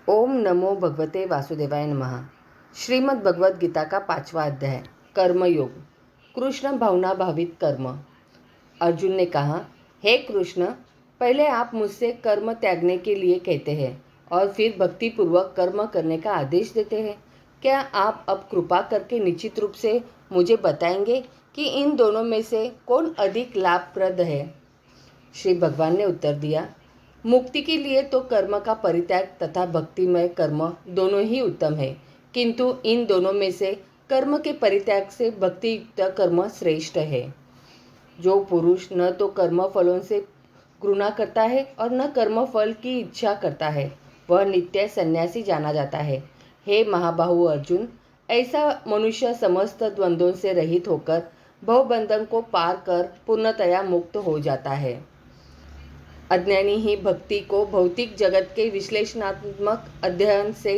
ओम नमो भगवते वासुदेवाय नमः। श्रीमद् भगवद गीता का 5वां अध्याय कर्मयोग। कृष्ण भावना भावित कर्म। अर्जुन ने कहा, हे कृष्ण, पहले आप मुझसे कर्म त्यागने के लिए कहते हैं और फिर भक्तिपूर्वक कर्म करने का आदेश देते हैं। क्या आप अब कृपा करके निश्चित रूप से मुझे बताएंगे कि इन दोनों में से कौन अधिक लाभप्रद है? श्री भगवान ने उत्तर दिया, मुक्ति के लिए तो कर्म का परित्याग तथा भक्तिमय कर्म दोनों ही उत्तम है, किंतु इन दोनों में से कर्म के परित्याग से भक्ति युक्त कर्म श्रेष्ठ है। जो पुरुष न तो कर्म फलों से घृणा करता है और न कर्म फल की इच्छा करता है, वह नित्य सन्यासी जाना जाता है। हे महाबाहु अर्जुन, ऐसा मनुष्य समस्त द्वंद्वों से रहित होकर भवबंधन को पार कर पूर्णतया मुक्त हो जाता है। अज्ञानी ही भक्ति को भौतिक जगत के विश्लेषणात्मक अध्ययन से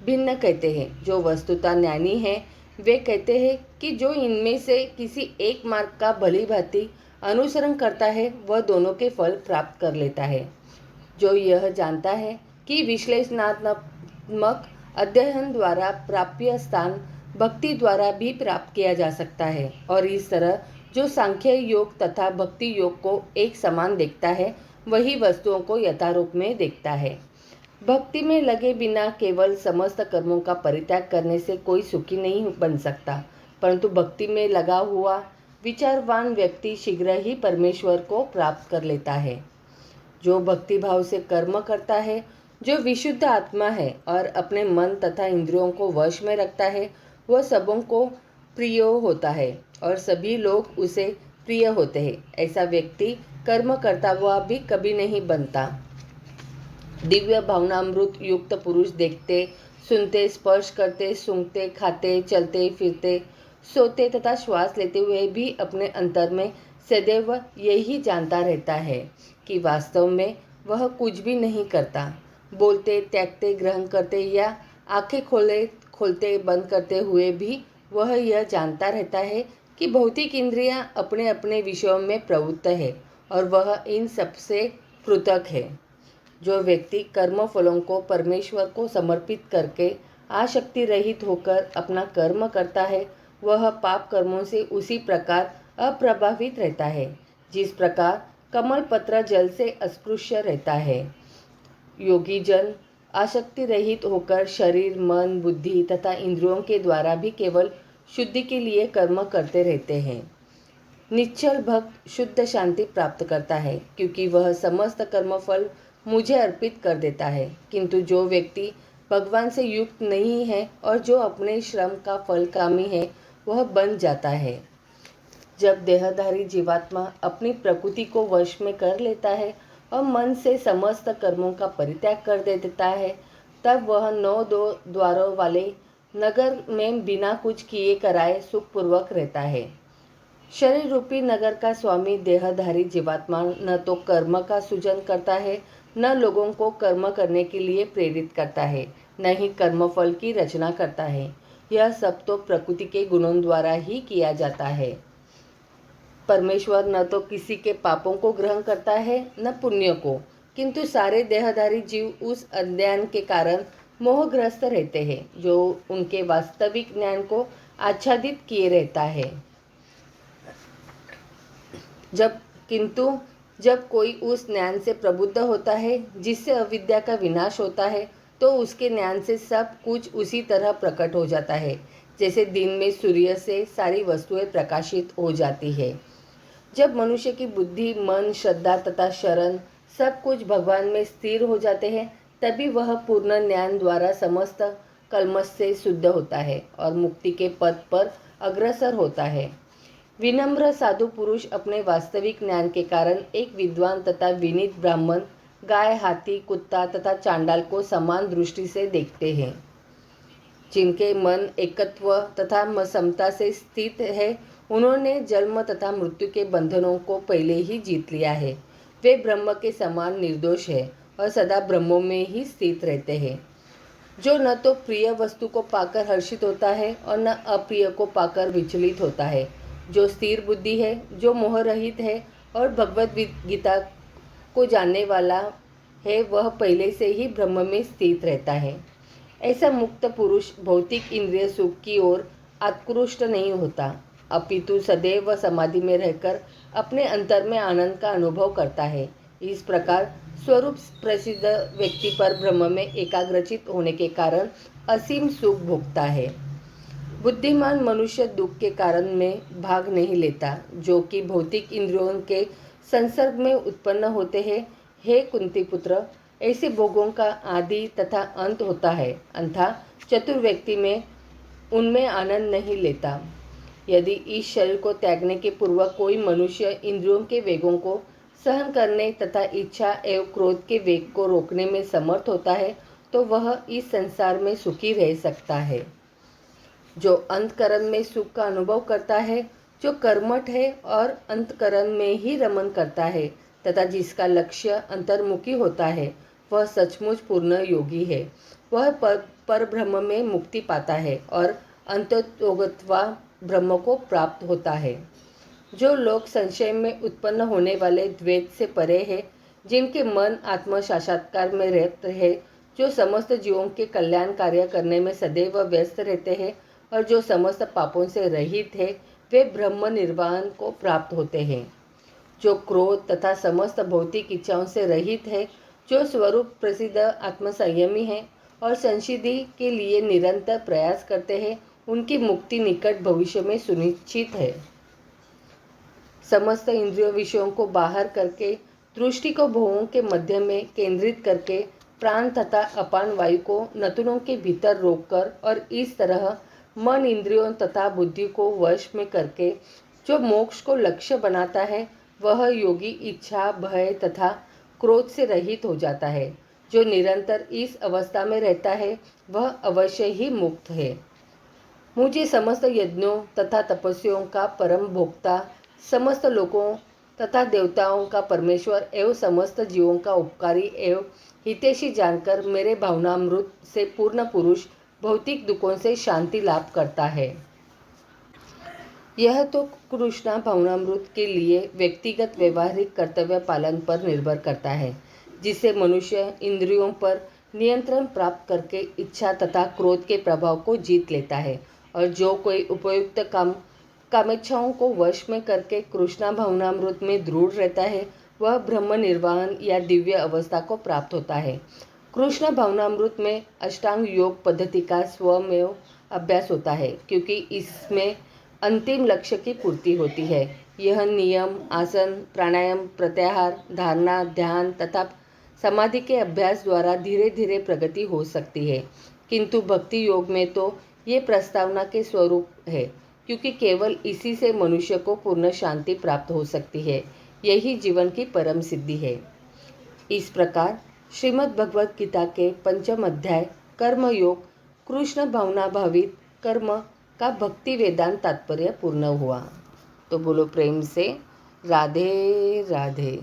भिन्न कहते हैं। जो वस्तुतः ज्ञानी है वे कहते हैं कि जो इनमें से किसी एक मार्ग का भली भांति अनुसरण करता है वह दोनों के फल प्राप्त कर लेता है। जो यह जानता है कि विश्लेषणात्मक अध्ययन द्वारा प्राप्य स्थान भक्ति द्वारा भी प्राप्त किया जा सकता है और इस तरह जो सांख्य योग तथा भक्ति योग को एक समान देखता है वही वस्तुओं को यथारूप में देखता है। भक्ति में लगे बिना केवल समस्त कर्मों का परित्याग करने से कोई सुखी नहीं बन सकता, परंतु भक्ति में लगा हुआ विचारवान व्यक्ति शीघ्र ही परमेश्वर को प्राप्त कर लेता है। जो भक्ति भाव से कर्म करता है, जो विशुद्ध आत्मा है और अपने मन तथा इंद्रियों को वश में रखता है, वह सबों को प्रिय होता है और सभी लोग उसे प्रिय होते हैं। ऐसा व्यक्ति कर्म करता हुआ भी कभी नहीं बनता। दिव्य भावनामृत युक्त पुरुष देखते, सुनते, स्पर्श करते, सूंघते, खाते, चलते फिरते, सोते तथा श्वास लेते हुए भी अपने अंतर में सदैव यही जानता रहता है कि वास्तव में वह कुछ भी नहीं करता। बोलते, त्यागते, ग्रहण करते या आंखें खोलते बंद करते हुए भी वह यह जानता रहता है कि भौतिक इंद्रियां अपने अपने विषयों में प्रवृत्त है और वह इन सबसे पृथक है। जो व्यक्ति कर्म फलों को परमेश्वर को समर्पित करके आसक्ति रहित होकर अपना कर्म करता है, वह पाप कर्मों से उसी प्रकार अप्रभावित रहता है जिस प्रकार कमल पत्र जल से अस्पृश्य रहता है। योगी जन आसक्ति रहित होकर शरीर, मन, बुद्धि तथा इंद्रियों के द्वारा भी केवल शुद्धि के लिए कर्म करते रहते हैं। निश्चल भक्त शुद्ध शांति प्राप्त करता है क्योंकि वह समस्त कर्मफल मुझे अर्पित कर देता है। किंतु जो व्यक्ति भगवान से युक्त नहीं है और जो अपने श्रम का फलकामी है, वह बन जाता है। जब देहधारी जीवात्मा अपनी प्रकृति को वश में कर लेता है और मन से समस्त कर्मों का परित्याग कर देता है, तब वह 9 द्वारों वाले नगर में बिना कुछ किए कराए सुखपूर्वक रहता है। शरीर रूपी नगर का स्वामी देहधारी जीवात्मा न तो कर्म का सृजन करता है, न लोगों को कर्म करने के लिए प्रेरित करता है, न ही कर्मफल की रचना करता है। यह सब तो प्रकृति के गुणों द्वारा ही किया जाता है। परमेश्वर न तो किसी के पापों को ग्रहण करता है न पुण्य को, किंतु सारे देहधारी जीव उस अज्ञान के कारण मोहग्रस्त रहते हैं जो उनके वास्तविक ज्ञान को आच्छादित किए रहता है। जब कोई उस ज्ञान से प्रबुद्ध होता है जिससे अविद्या का विनाश होता है, तो उसके ज्ञान से सब कुछ उसी तरह प्रकट हो जाता है जैसे दिन में सूर्य से सारी वस्तुएं प्रकाशित हो जाती है। जब मनुष्य की बुद्धि, मन, श्रद्धा तथा शरण सब कुछ भगवान में स्थिर हो जाते हैं, तभी वह पूर्ण ज्ञान द्वारा समस्त कल्मश से शुद्ध होता है और मुक्ति के पथ पर अग्रसर होता है। विनम्र साधु पुरुष अपने वास्तविक ज्ञान के कारण एक विद्वान तथा विनीत ब्राह्मण, गाय, हाथी, कुत्ता तथा चांडाल को समान दृष्टि से देखते हैं। जिनके मन एकत्व तथा समता से स्थित है, उन्होंने जन्म तथा मृत्यु के बंधनों को पहले ही जीत लिया है। वे ब्रह्म के समान निर्दोष है और सदा ब्रह्मों में ही स्थित रहते हैं। जो न तो प्रिय वस्तु को पाकर हर्षित होता है और न अप्रिय को पाकर विचलित होता है, जो स्थिर बुद्धि है, जो मोह रहित है और भगवद गीता को जानने वाला है वह पहले से ही ब्रह्म में स्थित रहता है। ऐसा मुक्त पुरुष भौतिक इंद्रिय सुख की ओर आकृष्ट नहीं होता, अपितु सदैव समाधि में रहकर अपने अंतर में आनंद का अनुभव करता है। इस प्रकार स्वरूप प्रसिद्ध व्यक्ति पर ब्रह्म में एकाग्रचित होने के कारण असीम सुख भोगता है। बुद्धिमान मनुष्य दुख के कारण में भाग नहीं लेता, जो कि भौतिक इंद्रियों के संसर्ग में उत्पन्न होते हैं। हे कुंती पुत्र, ऐसे भोगों का आदि तथा अंत होता है, अतः चतुर व्यक्ति में उनमें आनंद नहीं लेता। यदि इस शरीर को त्यागने के पूर्व कोई मनुष्य इंद्रियों के वेगों को सहन करने तथा इच्छा एवं क्रोध के वेग को रोकने में समर्थ होता है, तो वह इस संसार में सुखी रह सकता है। जो अंतकरण में सुख का अनुभव करता है, जो कर्मठ है और अंतकरण में ही रमन करता है तथा जिसका लक्ष्य अंतर्मुखी होता है, वह सचमुच पूर्ण योगी है। वह पर ब्रह्म में मुक्ति पाता है और अंततोगत्वा ब्रह्म को प्राप्त होता है। जो लोग संशय में उत्पन्न होने वाले द्वैत से परे है, जिनके मन आत्म साक्षात्कार में रहते हैं, जो समस्त जीवों के कल्याण कार्य करने में सदैव व्यस्त रहते हैं और जो समस्त पापों से रहित है, वे ब्रह्म निर्वाण को प्राप्त होते हैं। जो क्रोध तथा समस्त भौतिक इच्छाओं से रहित है, जो स्वरूप प्रसिद्ध आत्मसंयमी है और संसिद्धि के लिए निरंतर प्रयास करते हैं, उनकी मुक्ति निकट भविष्य में सुनिश्चित है। समस्त इंद्रियों विषयों को बाहर करके दृष्टि को भवों के मध्य में केंद्रित करके प्राण तथा अपान वायु को नथुनों के भीतर रोककर और इस तरह मन इंद्रियों तथा बुद्धि को वश में करके जो मोक्ष को लक्ष्य बनाता है, वह योगी इच्छा भय तथा क्रोध से रहित हो जाता है। जो निरंतर इस अवस्था में रहता है, वह अवश्य ही मुक्त है। मुझे समस्त यज्ञों तथा तपस्याओं का परम भोक्ता, समस्त लोकों तथा देवताओं का परमेश्वर एवं समस्त जीवों का उपकारी एवं हितैषी जानकर मेरे भावनामृत से पूर्ण पुरुष भौतिक दुखों से शांति लाभ करता है। यह तो कृष्णा भावनामृत के लिए व्यक्तिगत व्यवहारिक कर्तव्य पालन पर निर्भर करता है, जिससे मनुष्य इंद्रियों पर नियंत्रण प्राप्त करके इच्छा तथा क्रोध के प्रभाव को जीत लेता है, और जो कोई उपयुक्त कामेच्छाओं को वश में करके कृष्णा भावनामृत में दृढ़ रहता है, वह ब्रह्म निर्वाण या दिव्य अवस्था को प्राप्त होता है। कृष्ण भावनामृत में अष्टांग योग पद्धति का स्वमेव अभ्यास होता है, क्योंकि इसमें अंतिम लक्ष्य की पूर्ति होती है। यह नियम, आसन, प्राणायाम, प्रत्याहार, धारणा, ध्यान तथा समाधि के अभ्यास द्वारा धीरे धीरे प्रगति हो सकती है, किंतु भक्ति योग में तो ये प्रस्तावना के स्वरूप है, क्योंकि केवल इसी से मनुष्य को पूर्ण शांति प्राप्त हो सकती है। यही जीवन की परम सिद्धि है। इस प्रकार श्रीमद् भगवद गीता के पंचम अध्याय कर्म योग कृष्ण भावना भावित कर्म का भक्ति वेदांत तात्पर्य पूर्ण हुआ। तो बोलो प्रेम से राधे राधे।